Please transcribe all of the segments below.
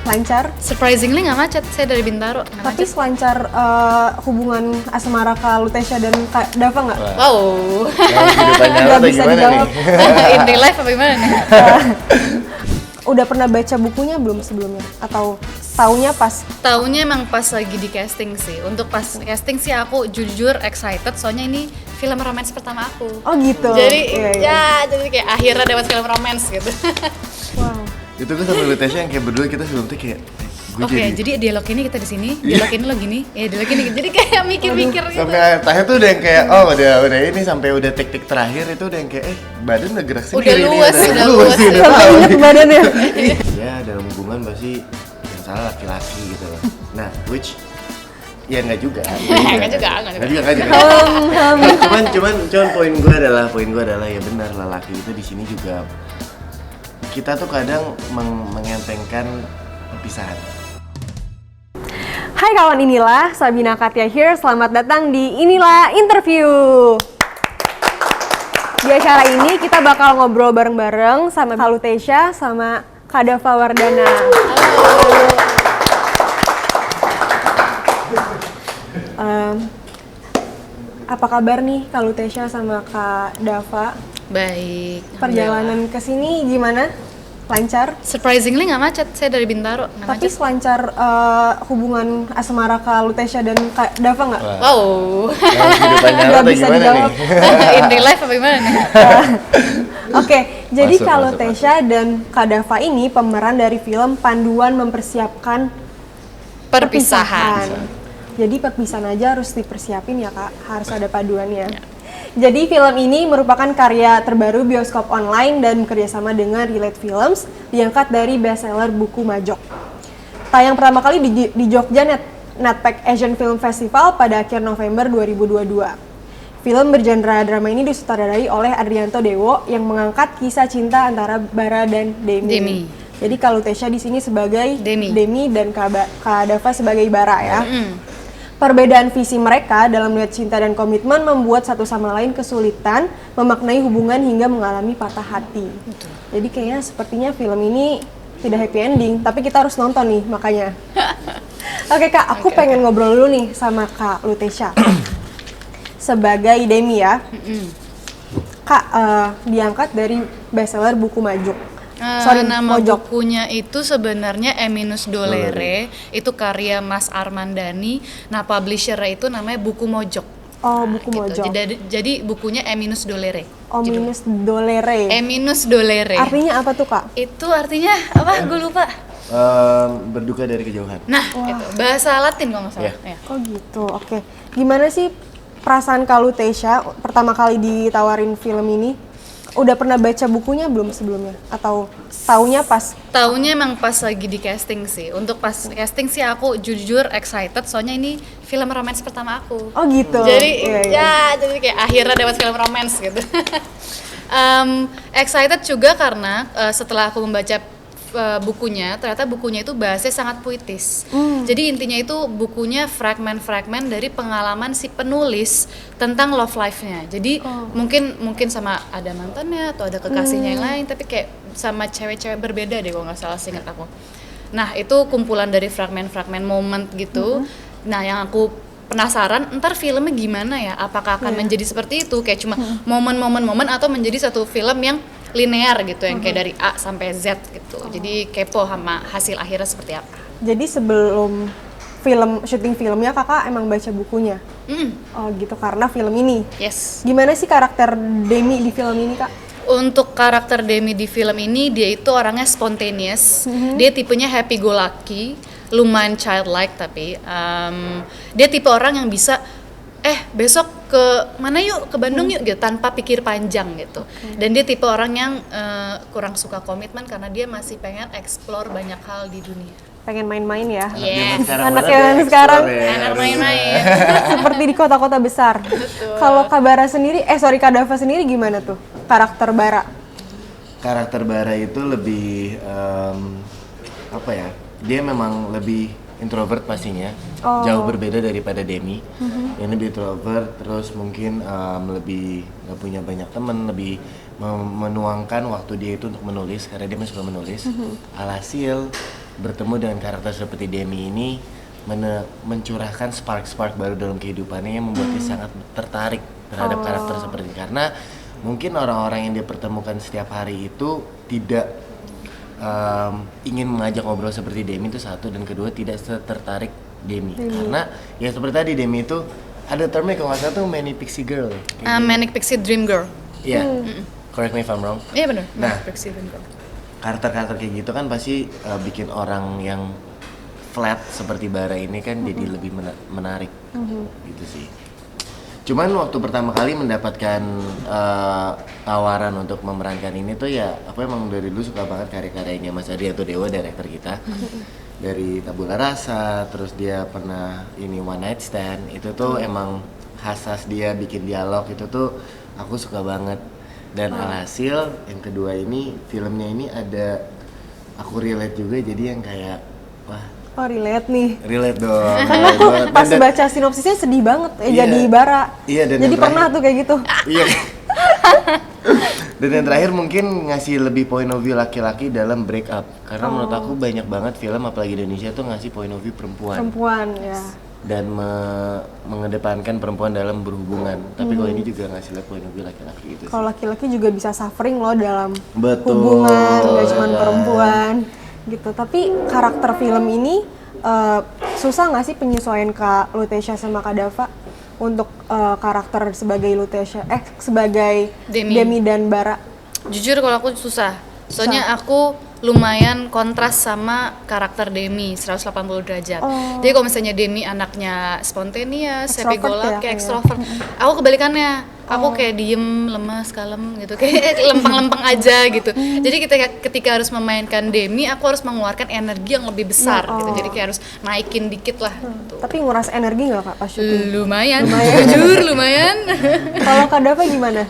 Lancar? Surprisingly nggak macet, saya dari Bintaro. Tapi selancar hubungan asmara Kak Lutesya dan Kak Dava nggak? Wow. Nggak bisa dijawab. In real life apa gimana nih? Udah pernah baca bukunya belum sebelumnya? Atau taunya pas? Taunya emang pas lagi di casting sih. Untuk pas casting sih aku jujur excited, soalnya ini film romance pertama aku. Oh gitu? Jadi Iya. jadi kayak akhirnya dapat film romance gitu. Wow. Itu kan sama Lutesya yang kayak berdua kita sebelum itu kayak Oke, jadi dialog ini kita di sini, dialog ini lo gini, dialog ini gitu. Jadi kayak mikir-mikir gitu. sampai terakhir tuh udah yang kayak udah ini sampai udah tik terakhir itu udah yang kayak badan udah gerak sendiri. Udah luas, nih, udah luas. nih, udah Sampai tahu inget nih. badannya. Ya dalam hubungan pasti yang salah laki-laki gitu loh. Nah, which ya nggak juga. Nggak juga. Cuman poin gue adalah ya benar lelaki itu di sini juga kita tuh kadang mengentengkan perpisahan. Hai kawan, inilah Sabina Katia here. Selamat datang di Inilah Interview. Di acara ini kita bakal ngobrol bareng-bareng sama Kak Lutesya sama Kak Dava Wardana. Apa kabar nih Kak Lutesya sama Kak Dava? Baik. Perjalanan ke sini gimana? Lancar? Surprisingly nggak macet, saya dari Bintaro. Tapi selancar hubungan asmara Kak Lutesya dan Kak Dava nggak? Wow. Kehidupan nyata Nggak atau bisa gimana dijawab. nih? In real life apa gimana nih? Oke, jadi Masuk, Kak masuk, Lutesya dan Kak Dava ini pemeran dari film Panduan Mempersiapkan Perpisahan. Jadi perpisahan aja harus dipersiapin ya Kak, harus ada paduannya. Jadi film ini merupakan karya terbaru bioskop online dan bekerjasama dengan Relate Films, diangkat dari bestseller buku Majok. Tayang pertama kali di Jogja Netpack Asian Film Festival pada akhir November 2022. Film bergenre drama ini disutradarai oleh Adrianto Dewo yang mengangkat kisah cinta antara Bara dan Demi. Jadi Kak Lutesya di sini sebagai Demi dan Kak Dava sebagai Bara ya. Perbedaan visi mereka dalam melihat cinta dan komitmen membuat satu sama lain kesulitan memaknai hubungan hingga mengalami patah hati. Betul. Jadi kayaknya sepertinya film ini tidak happy ending, tapi kita harus nonton nih makanya. Oke Kak, aku pengen ngobrol dulu nih sama Kak Lutesya. Sebagai Demi ya. Kak, diangkat dari bestseller buku Majok. Nama Mojok. bukunya itu sebenarnya Eminus Dolere, itu karya Mas Armandani. Nah, publisher-nya itu namanya Buku Mojok. Oh, buku Gitu. Mojok. Jadi bukunya Eminus Dolere. Eminus Dolere. Eminus Dolere. Artinya apa tuh Kak? Itu artinya apa? Gue lupa. Berduka dari kejauhan. Nah, itu bahasa Latin kalau nggak salah. Iya. Ya. Oh gitu, oke. Gimana sih perasaan Kak Lutesya pertama kali ditawarin film ini? Udah pernah baca bukunya belum sebelumnya? Atau taunya pas? Taunya emang pas lagi di casting sih. Untuk pas casting sih aku jujur excited, soalnya ini film romance pertama aku. Oh gitu? Jadi Iya. jadi kayak akhirnya dapat film romance gitu. Excited juga karena setelah aku membaca bukunya, ternyata bukunya itu bahasanya sangat puitis. Jadi intinya itu bukunya fragmen-fragmen dari pengalaman si penulis tentang love life-nya. Jadi mungkin sama ada mantannya atau ada kekasihnya yang lain, tapi kayak sama cewek-cewek berbeda deh kalau nggak salah seingat aku. Nah itu kumpulan dari fragmen-fragmen moment gitu. Nah yang aku penasaran ntar filmnya gimana ya, apakah akan menjadi seperti itu kayak cuma momen-momen atau menjadi satu film yang linear gitu yang kayak dari A sampai Z gitu. Jadi kepo sama hasil akhirnya seperti apa. Jadi sebelum syuting filmnya kakak emang baca bukunya? Oh gitu, karena film ini? Yes. Gimana sih karakter Demi di film ini Kak? Untuk karakter Demi di film ini, dia itu orangnya spontaneous. Dia tipenya happy go lucky, lumayan childlike tapi dia tipe orang yang bisa besok ke mana yuk, ke Bandung yuk gitu tanpa pikir panjang gitu. Dan dia tipe orang yang kurang suka komitmen karena dia masih pengen explore banyak hal di dunia. Pengen main-main ya? Yes. Anak yang sekarang Anak main-main. seperti di kota-kota besar. Kalau Kak Bara sendiri, Kak Dava sendiri gimana tuh karakter Bara? Karakter Bara itu lebih apa ya? Dia memang lebih introvert pastinya, jauh berbeda daripada Demi. Ini lebih introvert, terus mungkin lebih nggak punya banyak teman, lebih menuangkan waktu dia itu untuk menulis karena dia masih suka menulis. Alhasil bertemu dengan karakter seperti Demi ini mencurahkan spark baru dalam kehidupannya yang membuat dia sangat tertarik terhadap karakter seperti ini. Karena mungkin orang-orang yang dia pertemukan setiap hari itu tidak ingin mengajak ngobrol seperti Demi itu satu, dan kedua tidak tertarik Demi. Karena ya seperti tadi Demi itu ada termnya kalau nggak salah tuh Manic Pixie Girl. Manic Pixie Dream Girl. Iya, correct me if I'm wrong. Iya benar. Nah, Manic Pixie Dream Girl. Karakter-karakter kayak gitu kan pasti bikin orang yang flat seperti Bara ini kan jadi lebih menarik gitu sih. Cuman waktu pertama kali mendapatkan tawaran untuk memerankan ini tuh ya aku emang dari dulu suka banget karya-karyanya Mas Adrianto Dewa, director kita. Dari Tabula Rasa, terus dia pernah ini One Night Stand, itu tuh emang khas dia bikin dialog itu tuh aku suka banget. Dan alhasil yang kedua ini filmnya ini ada aku relate juga, jadi yang kayak wah relate nih. Relate dong. Karena aku pas baca sinopsisnya sedih banget jadi Bara. Iya, dan jadi pernah tuh kayak gitu. Iya. Dan yang terakhir mungkin ngasih lebih point of view laki-laki dalam break up. Karena menurut aku banyak banget film apalagi di Indonesia tuh ngasih point of view perempuan. Perempuan ya. Dan mengedepankan perempuan dalam berhubungan. Tapi kalau ini juga ngasih lihat point of view laki-laki gitu sih. Kalau laki-laki juga bisa suffering loh dalam Betul. hubungan, gak cuma perempuan gitu. Tapi karakter film ini susah nggak sih penyesuaian Kak Lutecia sama Kak Dava untuk karakter sebagai sebagai Demi dan Bara? Jujur kalau aku susah. Soalnya aku lumayan kontras sama karakter Demi 180 derajat. Jadi kalau misalnya Demi anaknya spontaneous, happy go lucky, extrovert, aku kebalikannya. Aku kayak diem, lemas, kalem gitu, kayak lempeng-lempeng aja gitu. Jadi ketika harus memainkan Demi, aku harus mengeluarkan energi yang lebih besar gitu. Jadi kayak harus naikin dikit lah. Gitu. Tapi nguras energi nggak Kak pas syuting? Lumayan. Jujur lumayan. Kalau Kak Dava gimana?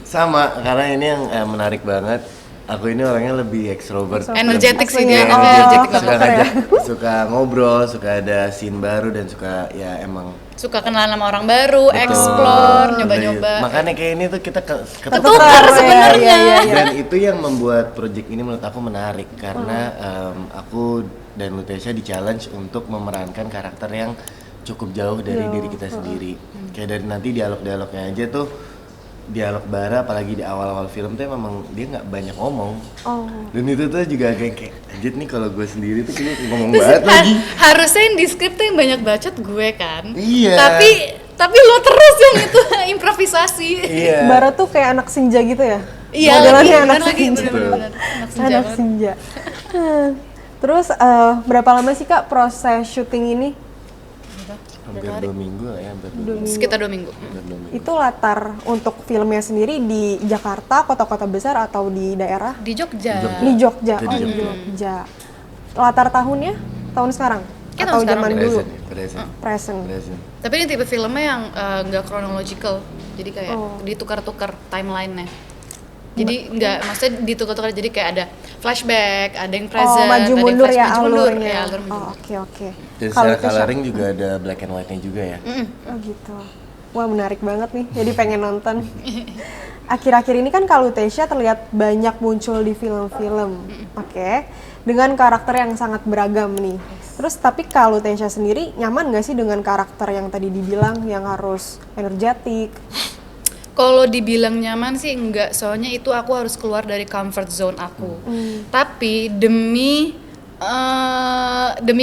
Sama, karena ini yang menarik banget. Aku ini orangnya lebih ekstrovert, energetik sih dia, dia, energetik suka ngajak, suka ngobrol, suka ada scene baru dan suka ya emang suka kenalan sama orang baru, explore, nyoba-nyoba. Makanya kayak ini tuh kita ketukar sebenarnya. Dan itu yang membuat project ini menurut aku menarik karena aku dan Lutecia di-challenge untuk memerankan karakter yang cukup jauh dari diri kita sendiri. Kayak dari nanti dialog-dialognya aja tuh, dialog Bara apalagi di awal-awal film tuh memang dia nggak banyak ngomong. Dan itu tuh juga kayak anjir nih kalau gue sendiri tuh kayak ngomong banget lagi. Harusnya yang di skrip tuh yang banyak bacot gue kan. Iya. Tapi lo terus yang itu improvisasi. Iya. Bara tuh kayak anak senja gitu ya? Iya, modelannya anak senja. bener-bener Anak senja. Terus berapa lama sih Kak proses syuting ini? Hampir 2 minggu lah ya, hampir 2 minggu. Sekitar 2 minggu. Itu latar untuk filmnya sendiri di Jakarta, kota-kota besar atau di daerah? Di Jogja. Di Jogja. Di Jogja. Latar tahunnya? Tahun sekarang? Kayak atau tahun zaman sekarang. dulu? Present. Present. Tapi ini tipe filmnya yang nggak chronological. Jadi kayak ditukar-tukar timeline-nya. Jadi nggak, maksudnya ditukar-tukar, jadi kayak ada flashback, ada yang present, maju ada yang mundur ya flashback, mundur. alurnya. Ya, alur mundur. Oke. Dan secara coloring juga ada black and white-nya juga ya. Oh gitu. Wah menarik banget nih, jadi pengen nonton. Akhir-akhir ini kan Kak Lutecia terlihat banyak muncul di film-film, dengan karakter yang sangat beragam nih. Terus tapi Kak Lutecia sendiri nyaman nggak sih dengan karakter yang tadi dibilang yang harus energetik? Kalau dibilang nyaman sih enggak, soalnya itu aku harus keluar dari comfort zone aku. Tapi demi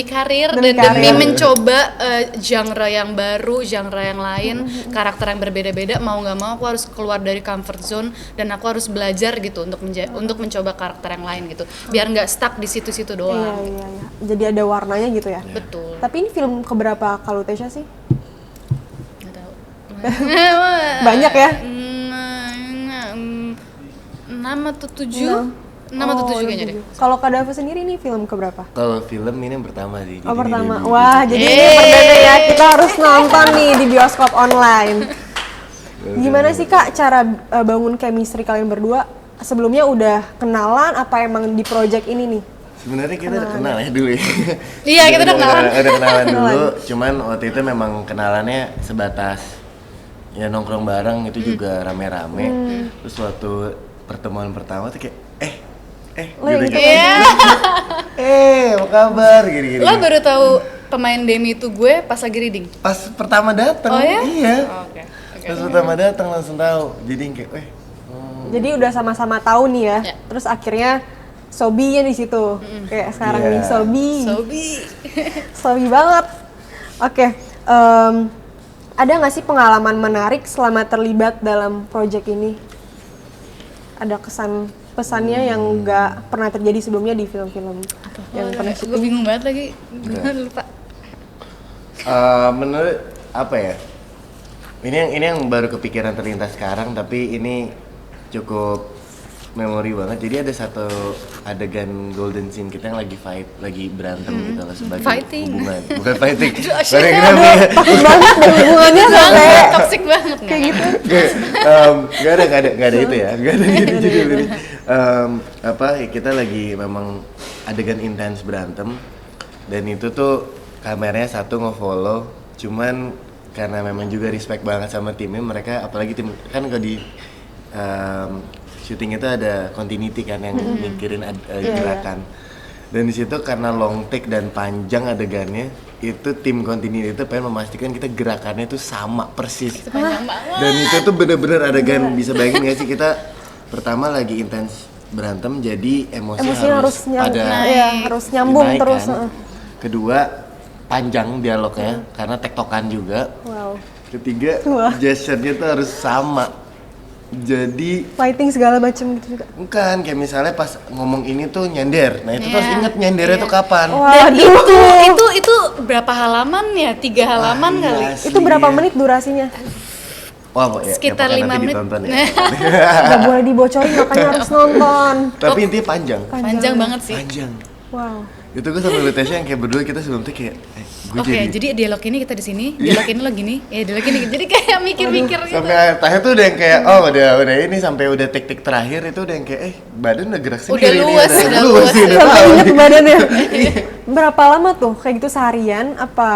karir dan demi mencoba genre yang baru, genre yang lain, karakter yang berbeda-beda, mau nggak mau aku harus keluar dari comfort zone dan aku harus belajar gitu untuk mencoba karakter yang lain gitu, biar nggak stuck di situ-situ doang. Iya. Jadi ada warnanya gitu ya. Betul. Tapi ini film keberapa Kak Lutecia sih? Nggak tahu. Banyak ya? 6 atau 7? 6 atau 7 kayaknya deh. Kalau Kak Dava sendiri ini film keberapa? Kalau film ini yang pertama sih. Oh jadi pertama. ini Wah jadi ini perdana ya, kita harus nonton nih di bioskop online. Gimana sih Kak cara bangun chemistry kalian berdua? Sebelumnya udah kenalan apa emang di project ini nih? Sebenarnya kita udah kenal ya dulu ya. Iya, kita udah kenalan. Udah kenalan dulu, cuman waktu itu memang kenalannya sebatas ya nongkrong bareng itu juga rame-rame. Terus waktu pertemuan pertama tuh kayak gitu. kabar gini-gini. Lo baru tahu pemain Demi itu gue pas lagi reading? Pas pertama datang. Oh ya? Iya. Oh, oke. Pas pertama datang langsung tahu. Jadi kayak Jadi udah sama-sama tahu nih ya. Ya. Terus akhirnya Sobi-nya di situ. Kayak sekarang Iya. nih Sobi. Sobi. Sobi banget. Oke. Ada nggak sih pengalaman menarik selama terlibat dalam project ini? Ada kesan pesannya yang nggak pernah terjadi sebelumnya di film-film yang pernah Gue syuting? bingung banget lagi. Gue lupa. menurut apa ya? Ini yang baru kepikiran terlintas sekarang, tapi ini cukup memori banget. Jadi ada satu adegan golden scene kita yang lagi fight, lagi berantem gitu loh sebagai Fighting. hubungan. Bukan fighting. Aduh, Bareng kenapa ya? Takut banget deh hubungannya sampai Toxic banget kayak gitu. Gak ada itu ya, gak ada gitu judul ini. Kita lagi memang adegan intens berantem, dan itu tuh kameranya satu nge-follow, cuman karena memang juga respect banget sama timnya, mereka apalagi tim kan kalau di syuting itu ada continuity kan yang mikirin gerakan. Dan di situ karena long take dan panjang adegannya, itu tim continuity itu pengen memastikan kita gerakannya itu sama persis. Panjang banget. Dan itu tuh bener-bener adegan, bisa bayangin gak sih kita pertama lagi intens berantem, jadi Emosinya harus harus nyambung dinaikkan. terus. Kedua, panjang dialognya karena tektokan juga. Wow. Ketiga, Wah. gesture-nya tuh harus sama. Jadi Fighting segala macam gitu juga. bukan kayak misalnya pas ngomong ini tuh nyender. Nah, itu Iya. tuh harus inget nyendernya tuh kapan. Dan Waduh. itu berapa halaman ya? 3 halaman Iya, kali. asli Itu berapa ya. menit durasinya? Wah, ya, Sekitar ya, 5 nanti menit. ditonton ya. Gak boleh dibocorin, makanya harus nonton. Tapi intinya panjang. Panjang banget sih. Panjang. Wow. Itu gue sama Lutesya yang kayak berdua kita sebelum tuh kayak gue Oke, jadi dialog ini kita di sini, dialog ini lo gini, ya dialog ini. Jadi kayak mikir-mikir gitu. sampai terakhir tuh udah yang kayak udah ini sampai udah tik-tik terakhir itu udah yang kayak badan udah gerak sendiri Udah nih, luas, udah luas. nih, udah Sampai tahu inget nih. badannya. Berapa lama tuh? Kayak gitu seharian apa?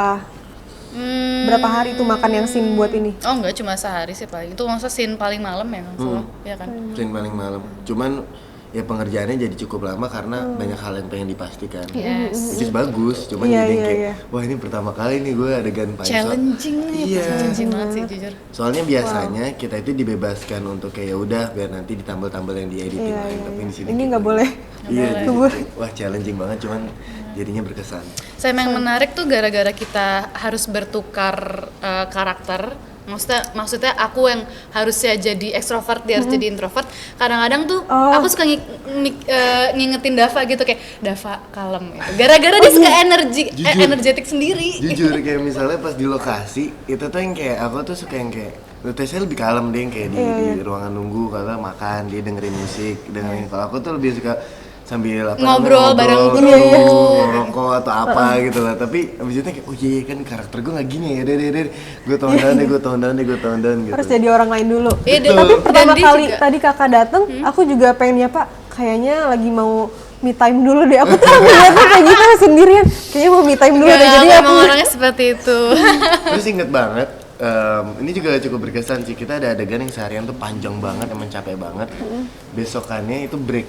Berapa hari tuh makan yang scene buat ini? Oh enggak, cuma sehari sih paling. Itu maksudnya scene paling malam ya kan? Iya kan? Scene paling malam. Cuman ya pengerjaannya jadi cukup lama karena banyak hal yang pengen dipastikan. Yes. Which is bagus, cuman Iya, jadi yang iya, kayak iya. wah ini pertama kali nih gue adegan Paiso. Challenging nih, Iya. challenging banget sih jujur. Soalnya biasanya kita itu dibebaskan untuk kayak ya udah biar nanti ditambal-tambal yang di editing Iya, lain. iya, Tapi iya. di sini Ini kita- nggak boleh. Iya, Tunggu. jadi wah challenging banget, cuman jadinya berkesan. Saya yang menarik tuh gara-gara kita harus bertukar karakter. Maksudnya aku yang harusnya jadi ekstrovert, dia harus jadi introvert. Kadang-kadang tuh aku suka ngingetin Dava gitu kayak Dava kalem gitu. Gara-gara dia suka Jujur. energetik sendiri. Jujur kayak misalnya pas di lokasi itu tuh yang kayak aku tuh suka yang kayak Lutesya lebih kalem deh yang kayak di ruangan nunggu kalau makan dia dengerin musik dengerin. Kalau aku tuh lebih suka sambil Ngobrol bareng kru. ngerokok atau apa gitu lah. Tapi abis itu kayak oh iya kan karakter gue nggak gini ya deh gue tone down gitu. Harus jadi orang lain dulu. Iya, Tapi dan pertama dia kali juga- tadi kakak dateng, aku juga pengen ya Pak, kayaknya lagi mau me time dulu deh. Aku tuh ngeliatnya kayak gitu sendirian, kayaknya mau me time dulu deh. Jadi aku emang orangnya seperti itu. Terus inget banget, ini juga cukup berkesan sih. Kita ada adegan yang seharian tuh panjang banget, emang capek banget. Besokannya itu break.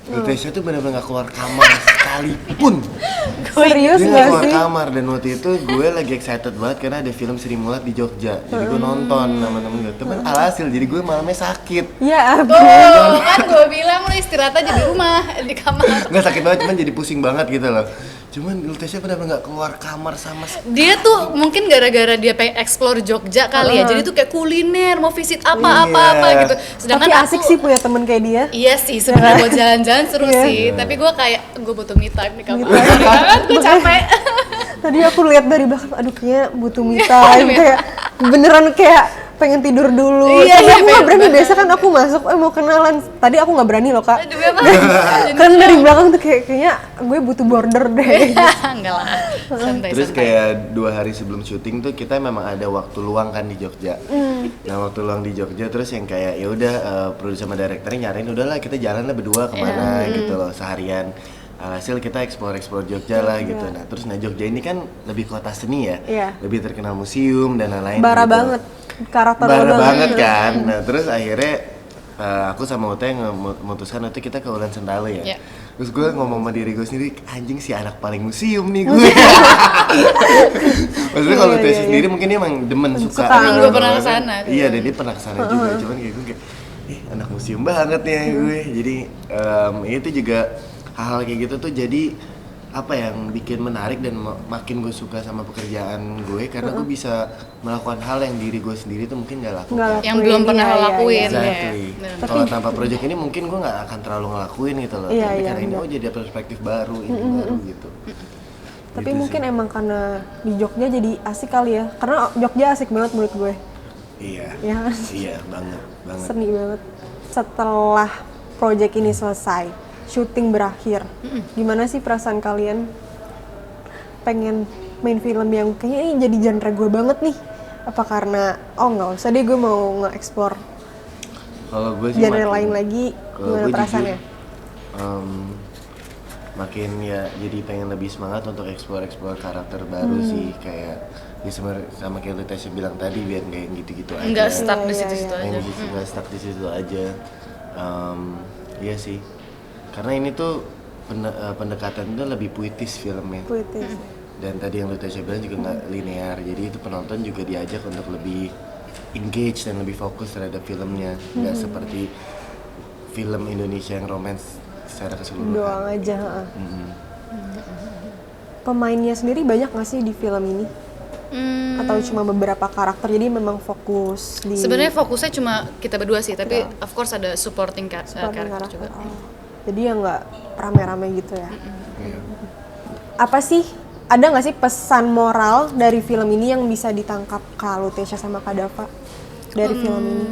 Lutesya tuh bener-bener gak keluar kamar sekalipun. serius Dia nggak gak keluar sih? kamar, dan waktu itu gue lagi excited banget karena ada film Sri Mulat di Jogja. Jadi gue nonton sama temen gue. Temen alhasil, jadi gue malamnya sakit. Ya ampun. Tuh, kan gue bilang lu istirahat aja di rumah, di kamar. Nggak sakit banget, cuman jadi pusing banget gitu loh. Cuman Lutesya bener-bener gak keluar kamar sama sekali. Dia tuh mungkin gara-gara dia pengen explore Jogja kali ya. Jadi tuh kayak kuliner, mau visit apa-apa Iya. gitu. Sedangkan Tapi aku asik sih punya temen kayak dia. Iya sih, sebenarnya buat jalan-jalan seru Iya. sih. Tapi gue kayak gue butuh me time di kamar. Banget, gue capek. Tadi aku lihat dari belakang, aduh kayaknya butuh me time, kayak beneran kayak pengen tidur dulu. Iya, Tapi iya, aku nggak pengen berani, banget. biasa kan aku masuk, mau kenalan. Tadi aku nggak berani loh kak. Aduh, apa? Kan dari belakang tuh kayaknya gue butuh border deh. Enggak lah, santai. Terus kayak 2 hari sebelum syuting tuh kita memang ada waktu luang kan di Jogja. Nah waktu luang di Jogja terus yang kayak ya udah produser sama direkturnya nyarain udahlah kita jalan lah berdua kemana gitu loh seharian. Hasil kita explore Jogja lah gitu. Nah terus Jogja ini kan lebih kota seni ya, Iya. lebih terkenal museum dan lain-lain. Bara gitu. banget, karakter lo Bara banget. banget kan. Nah terus akhirnya aku sama Ute memutuskan nanti kita ke Ulen Sendale ya. Yeah. Terus gue ngomong sama diri gue sendiri, anjing si anak paling museum nih gue. Maksudnya kalau Ute sendiri mungkin dia emang demen suka. Emang gue pernah kesana. Iya, dan dia pernah kesana juga. Cuman kayak gue kayak, anak museum banget nih gue. Jadi itu juga hal-hal kayak gitu tuh jadi apa yang bikin menarik dan makin gue suka sama pekerjaan gue karena gue bisa melakukan hal yang diri gue sendiri tuh mungkin gak lakukan. Yang belum pernah lo lakuin. Exactly. Ya. Kalau tanpa project ini mungkin gue nggak akan terlalu ngelakuin gitu loh. Tapi karena ini jadi perspektif baru, ini baru gitu. Tapi Gitu mungkin sih. emang karena di Jogja jadi asik kali ya. Karena Jogja asik banget menurut gue. Iya. Ya. Iya banget. Seni banget. Setelah project ini selesai, syuting berakhir, gimana sih perasaan kalian? Pengen main film yang kayaknya ini jadi genre gue banget nih? Apa karena nggak usah deh, gue mau nge-explore Kalau gue sih genre lain lagi? kalau Gimana gue perasaannya? makin ya jadi pengen lebih semangat untuk explore karakter baru sih kayak ya sama kayak lu Tasya bilang tadi biar nggak yang gitu-gitu aja. Nggak stuck di Iya, situ-situ aja. Nggak stuck di situ aja. Iya sih. Karena ini tuh pendekatan itu lebih puitis filmnya. Puitis. Dan tadi yang lu Tasya bilang juga nggak linear. Jadi itu penonton juga diajak untuk lebih engage dan lebih fokus terhadap filmnya. Nggak seperti film Indonesia yang romance secara keseluruhan. Doang aja. Pemainnya sendiri banyak nggak sih di film ini? Atau cuma beberapa karakter, jadi memang fokus di Sebenarnya fokusnya cuma kita berdua sih, tapi of course ada supporting supporting karakter juga. Jadi ya nggak rame-rame gitu ya. Iya. Apa sih, ada nggak sih pesan moral dari film ini yang bisa ditangkap Kak Lutesya sama Kak Dava dari film ini?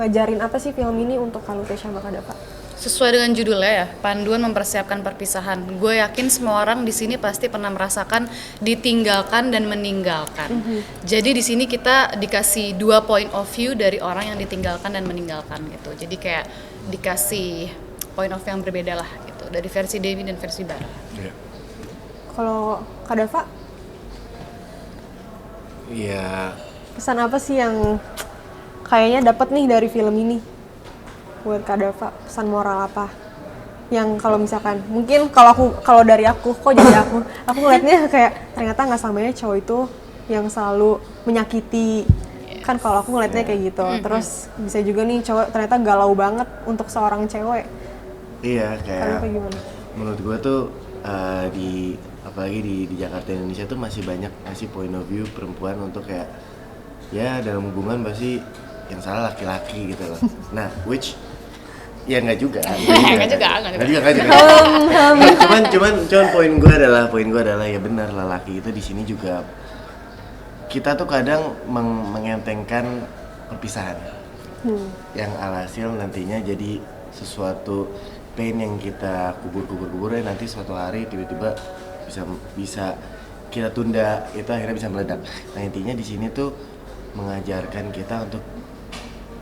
Ngajarin apa sih film ini untuk Kak Lutesya sama Kak Dava? Sesuai dengan judulnya ya, panduan mempersiapkan perpisahan. Gue yakin semua orang di sini pasti pernah merasakan ditinggalkan dan meninggalkan. Jadi di sini kita dikasih dua point of view dari orang yang ditinggalkan dan meninggalkan gitu. Jadi kayak dikasih point of view yang berbeda lah gitu, dari versi Dewi dan versi Bara. Iya. Kalau Kak Dava, Iya. pesan apa sih yang kayaknya dapat nih dari film ini? Buat Kak Dava, pesan moral apa? Yang kalau misalkan, mungkin kalau dari aku, kok jadi aku ngeliatnya kayak ternyata nggak samanya cowok itu yang selalu menyakiti. Kan kalau aku ngeliatnya kayak gitu. Terus bisa juga nih cowok ternyata galau banget untuk seorang cewek. Iya, kayak Apa gimana? menurut gue tuh apalagi di Jakarta Indonesia tuh masih banyak ngasih point of view perempuan untuk kayak ya dalam hubungan pasti yang salah laki-laki gitu loh. Nah, which ya nggak juga. Nggak juga. Cuman poin gue adalah ya benar lelaki itu di sini juga kita tuh kadang mengentengkan perpisahan. Yang alhasil nantinya jadi sesuatu pain yang kita kubur ya nanti suatu hari tiba-tiba bisa kita tunda, itu akhirnya bisa meledak. Nah, intinya di sini tuh mengajarkan kita untuk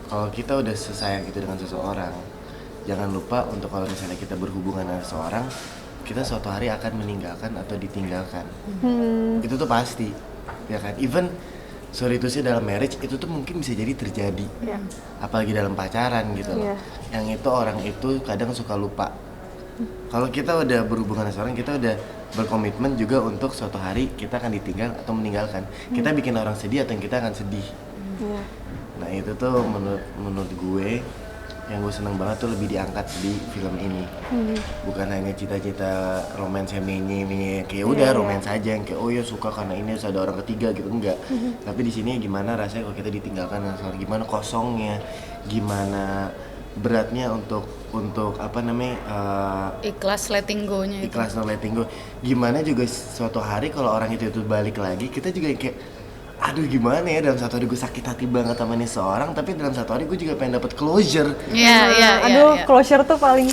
kalau kita udah sesayang itu dengan seseorang, jangan lupa untuk kalau misalnya kita berhubungan dengan seseorang, kita suatu hari akan meninggalkan atau ditinggalkan. Itu tuh pasti, ya kan? Even sorry itu sih dalam marriage itu tuh mungkin bisa jadi terjadi, apalagi dalam pacaran gitu loh. Yang itu orang itu kadang suka lupa. Kalau kita udah berhubungan dengan seseorang, kita udah berkomitmen juga untuk suatu hari kita akan ditinggal atau meninggalkan. Kita bikin orang sedih atau kita akan sedih. Nah itu tuh menurut gue yang gue seneng banget tuh lebih diangkat di film ini. Bukan hanya cita-cita romance yang kayak udah romance aja yang kayak oh ya suka karena ini harus ada orang ketiga gitu, enggak. Tapi di sini gimana rasanya kalau kita ditinggalkan, gimana kosongnya, gimana beratnya untuk apa namanya Ikhlas letting go-nya itu. ikhlas letting go. Gimana juga suatu hari kalau orang itu balik lagi, kita juga kayak aduh gimana ya, dalam satu hari gue sakit hati banget sama nih seorang, tapi dalam satu hari gue juga pengen dapet closure. Aduh, closure tuh paling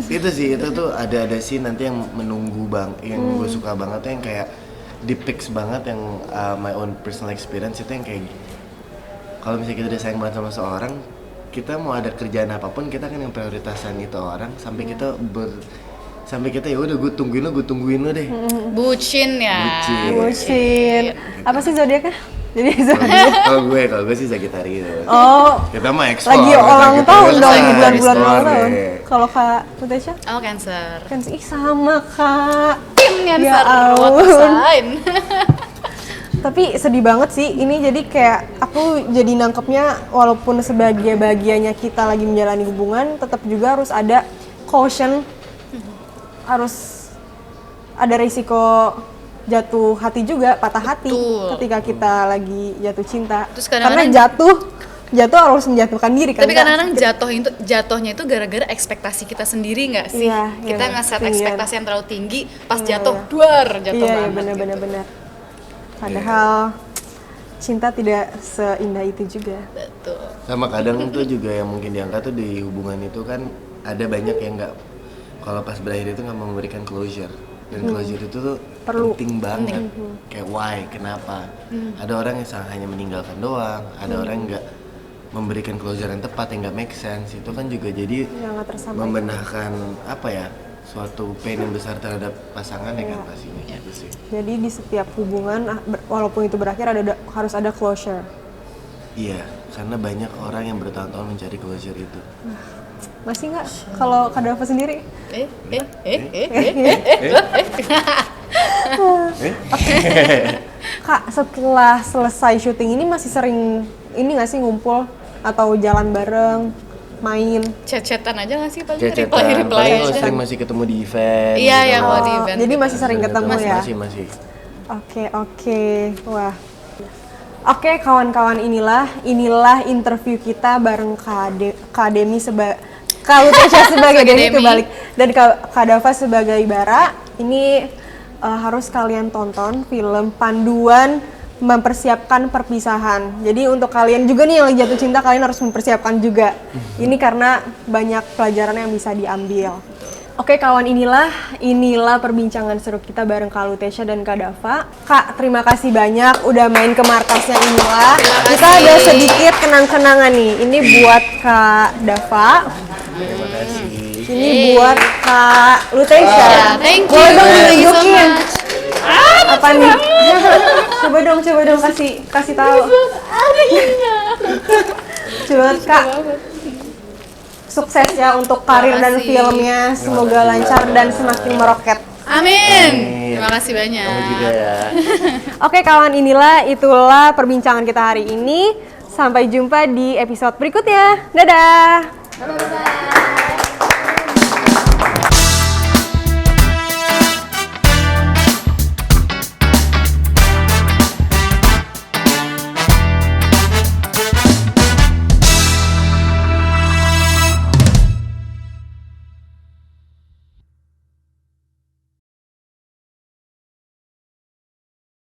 Itu sih, itu tuh ada scene nanti yang menunggu yang gue suka banget tuh yang kayak depicts banget yang my own personal experience itu yang kayak kalau misalnya kita udah sayang banget sama seorang, kita mau ada kerjaan apapun kita kan yang prioritasan itu orang sampai kita ya udah gue tungguin lo deh. Bucin ya. bucin. Apa sih zodiaknya? Jadi zodiak. Kalau gue sih Sagittarius. Oh, Kita mah explore. lagi ulang tahun dong di bulan-bulan Explore ulang tahun. deh. Kalau Kak Natasha? Oh, Cancer. Kan ih sama Kak. Tim Cancer. Ya Water ampun. sign. Tapi sedih banget sih, ini jadi kayak aku jadi nangkepnya walaupun sebahagia-bahagianya kita lagi menjalani hubungan, tetap juga harus ada caution, harus ada risiko jatuh hati juga, patah hati. Betul. Ketika kita lagi jatuh cinta. Terus Karena kadang-kadang jatuh harus menjatuhkan diri kan. Tapi Kak? kadang-kadang jatuhnya itu gara-gara ekspektasi kita sendiri nggak sih? Iya, Kita iya, nge-set iya. ekspektasi yang terlalu tinggi, pas Iya, jatuh, iya. duar, jatuh Iya, banget. benar-benar gitu. benar. Padahal cinta tidak seindah itu juga. Betul. Sama kadang tuh juga yang mungkin diangkat tuh di hubungan itu kan ada banyak yang nggak, kalau pas berakhir itu nggak memberikan closure, dan closure itu tuh Perlu. penting banget. Kayak why, kenapa? Ada orang yang hanya meninggalkan doang, ada orang yang nggak memberikan closure yang tepat, yang nggak make sense. Itu kan juga jadi Yang nggak tersampaikan. membenahkan apa ya, suatu pain yang besar terhadap pasangan ya kan pastinya gitu sih. Jadi di setiap hubungan walaupun itu berakhir harus ada closure. Iya, karena banyak orang yang bertahun-tahun mencari closure itu. Masih nggak kalau Kak Dava sendiri? Kak, setelah selesai syuting ini masih sering ini nggak sih ngumpul atau jalan bareng, main? Chat-chatan aja nggak sih paling Cecetan, reply paling kalau aja. sering masih ketemu di event. Iya, gitu. yang kalau di Oh, event jadi gitu. masih sering ketemu ya? Masih. Oke. Wah. Oke, kawan-kawan, inilah interview kita bareng Kak Demi Kak Lutecia sebagai Demi Demi. kebalik dan Kak Dava sebagai Bara. Ini harus kalian tonton film panduan mempersiapkan perpisahan. Jadi untuk kalian juga nih yang lagi jatuh cinta, kalian harus mempersiapkan juga. Ini karena banyak pelajaran yang bisa diambil. Oke kawan, inilah perbincangan seru kita bareng Kak Lutecia dan Kak Dava. Kak, terima kasih banyak udah main ke markasnya inilah. Kita ada sedikit kenang-kenangan nih. Ini buat Kak Dava. Terima kasih. Ini buat Kak Lutecia. Yeah, thank you. Boleh dong Thank you so tunjukin. much. Apa nih? coba dong kasih tahu. Coba Kak. Sukses ya untuk karir dan kasih. filmnya. Semoga lancar dan semakin meroket. Amin. Terima kasih banyak. Kamu juga ya. Oke kawan, itulah perbincangan kita hari ini. Sampai jumpa di episode berikutnya. Dadah.